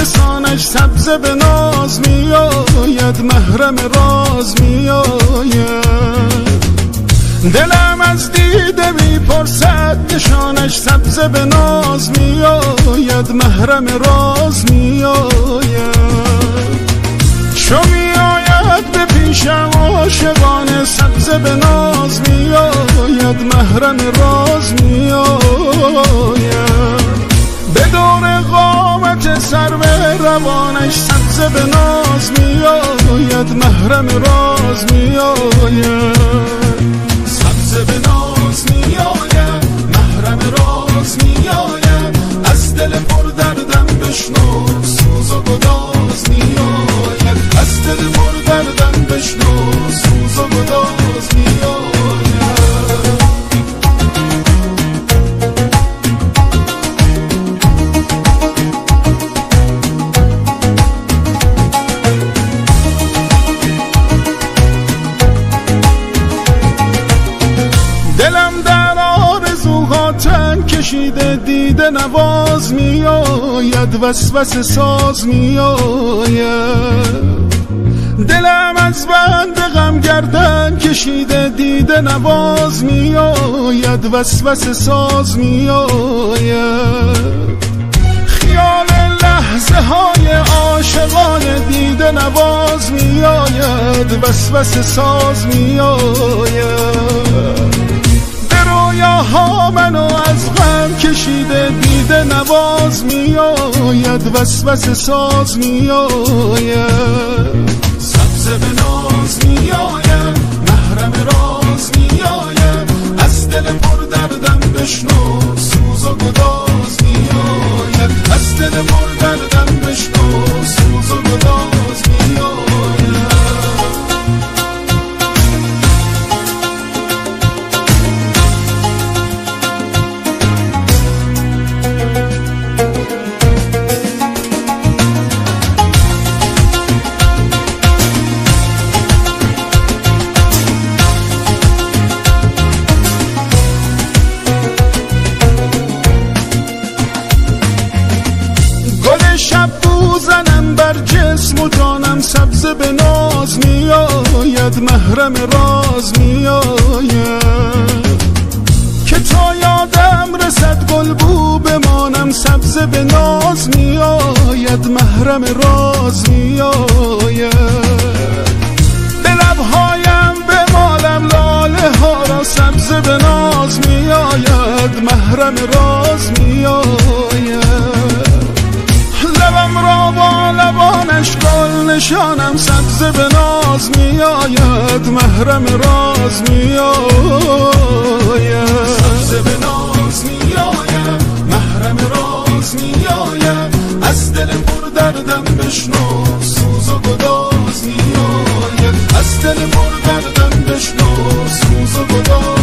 لسانش سبز به ناز میآید، محرم راز میآید. دلم از دیده میپرسد نشانش سبز به ناز میآید، محرم راز میآید. چو میآید به پیشم عاشقانه سبز به ناز میآید، محرم راز میآید. به دور قامت سرو روانش سبز به ناز میآید، محرم راز میآید. سبز به ناز میآید، محرم راز میآید. از دل پر دردم بشنو سوز و گداز میآید، از دل پر دردم بشنو سوز و گداز میآید. دلم در آرزوها تن کشیده دیده نواز میآید، وسوسه ساز میآید. دلم از بند غم گردن کشیده دیده نواز میآید، وسوسه ساز میآید. خیال لحظه های عاشقانه دیده نواز میآید، وسوسه ساز میآید. ها منو از غم کشیده دیده نواز میآید، وسوسه ساز میآید. سبز به ناز میآید، محرم راز میآید. از دل پر دردم بشنو سوز و گداز میآید، از دل پر دردم بشنو سوز و گداز میآید. شب بوزنم بر جسم و جانم سبز به ناز میآید، محرم راز میآید. که تا یادم رسد گل بو بمانم سبز به ناز میآید، محرم راز میآید. به لبهایم بمالم لاله ها را سبز به ناز میآید، محرم راز میآید. لبم را با لبانش گل نشانم سبز به ناز میآید، محرم راز میآید. سبز به ناز میآید، محرم راز میآید. از دل پر دردم بشنو سوز و گداز میآید، از دل پر دردم بشنو سوز و گداز